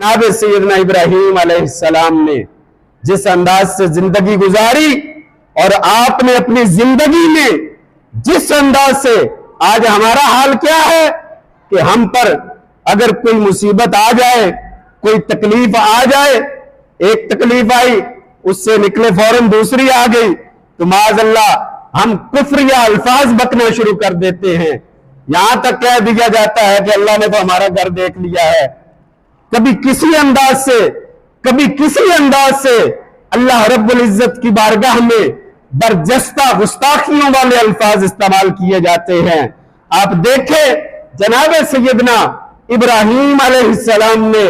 जनाब सैयदना इब्राहीम अलैहिस्सलाम ने जिस अंदाज से जिंदगी गुजारी और आपने अपनी जिंदगी में जिस अंदाज से, आज हमारा हाल क्या है कि हम पर अगर कोई मुसीबत आ जाए, कोई तकलीफ आ जाए, एक तकलीफ आई उससे निकले फौरन दूसरी आ गई तो माज़अल्लाह हम कुफ्र या अल्फाज बकना शुरू कर देते हैं। यहां तक कह दिया जाता है कि अल्लाह ने तो हमारा घर देख लिया है। कभी किसी अंदाज से, कभी किसी अंदाज से अल्लाह रब्बुल इज्जत की बारगाह में बरजस्ता गुस्ताखियों वाले अल्फाज इस्तेमाल किए जाते हैं। आप देखें जनाब सैयदना इब्राहीम अलैहिस्सलाम ने,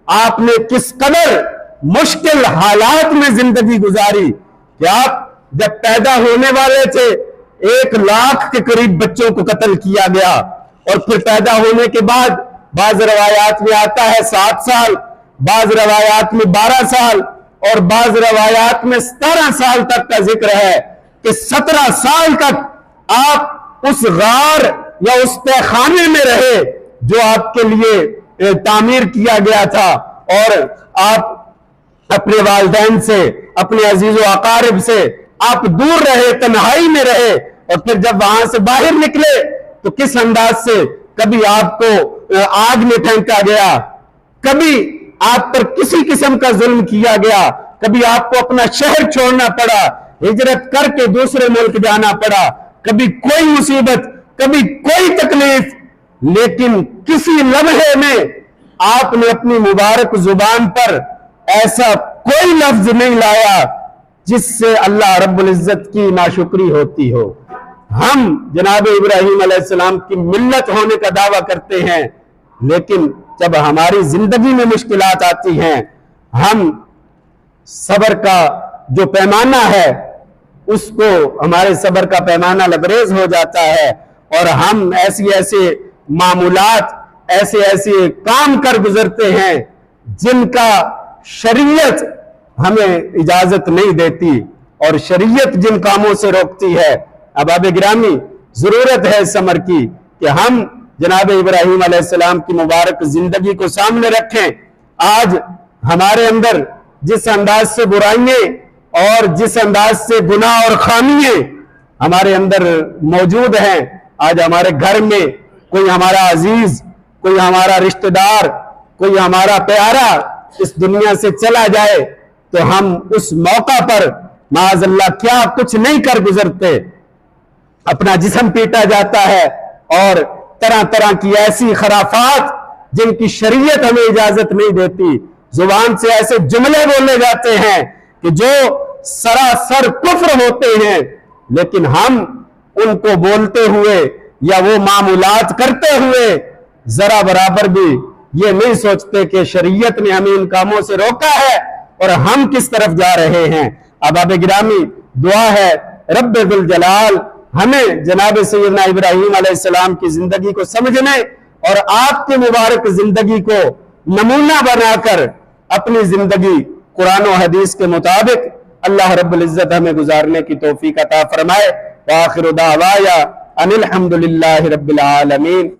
आपने किस कदर मुश्किल हालात में जिंदगी गुजारी कि आप जब पैदा होने वाले थे 1 लाख के करीब बच्चों को कत्ल किया गया और फिर पैदा होने के बाद बाज रवायात में आता है 7 साल, बाज रवायात में 12 साल और बाज रवायात में 17 साल तक का जिक्र है कि 17 साल तक आप उस गार या उस तहखाने में रहे जो आपके लिए तामीर किया गया था और आप अपने वालिदैन से, अपने अजीज व अकारिब से आप दूर रहे, तन्हाई में रहे और फिर जब वहां से बाहर निकले तो किस अंदाज से कभी आपको आग में फेंका गया, कभी आप पर किसी किस्म का जुल्म किया गया, कभी आपको अपना शहर छोड़ना पड़ा, हिजरत करके दूसरे मुल्क जाना पड़ा, कभी कोई मुसीबत, कभी कोई तकलीफ, लेकिन किसी लम्हे में आपने अपनी मुबारक जुबान पर ऐसा कोई लफ्ज नहीं लाया जिससे अल्लाह रब्बुल इज्जत की नाशुक्री होती हो। हम जनाब इब्राहीम अलैहिस्सलाम की मिल्लत होने का दावा करते हैं, लेकिन जब हमारी जिंदगी में मुश्किलात आती हैं, हम सब्र का जो पैमाना है उसको, हमारे सब्र का पैमाना लबरेज हो जाता है और हम ऐसी ऐसे मामूलात, ऐसे ऐसे काम कर गुजरते हैं जिनका शरीयत हमें इजाजत नहीं देती और शरीयत जिन कामों से रोकती है। अहबाब गिरामी, जरूरत है इस अमर की कि हम जनाब इब्राहीम अलैहिस्सलाम की मुबारक जिंदगी को सामने रखें। आज हमारे अंदर जिस अंदाज से बुराइयां और जिस अंदाज से गुनाह और खामियां हमारे अंदर मौजूद हैं, आज हमारे घर में कोई हमारा अजीज, कोई हमारा रिश्तेदार, कोई हमारा प्यारा इस दुनिया से चला जाए तो हम उस मौका पर माज़अल्लाह क्या कुछ नहीं कर गुजरते। अपना जिस्म पीटा जाता है और तरह तरह की ऐसी खराफात जिनकी शरीयत हमें इजाजत नहीं देती, जुबान से ऐसे जुमले बोले जाते हैं कि जो सरासर कुफ्र होते हैं, लेकिन हम उनको बोलते हुए या वो मामूलात करते हुए जरा बराबर भी ये नहीं सोचते कि शरीयत ने हमें इन कामों से रोका है और हम किस तरफ जा रहे हैं। अहबाब गिरामी, दुआ है रब्बुल जलाल हमें जनाब सैयदना इब्राहीम अलैहिस्सलाम की जिंदगी को समझने और आपके मुबारक जिंदगी को नमूना बनाकर अपनी जिंदगी कुरान और हदीस के मुताबिक अल्लाह रब्बुल इज्जत हमें गुजारने की तौफीक अता फरमाए। व आखिरु दावाया अनिल हम्दुलिल्लाहि रब्बिल आलमीन।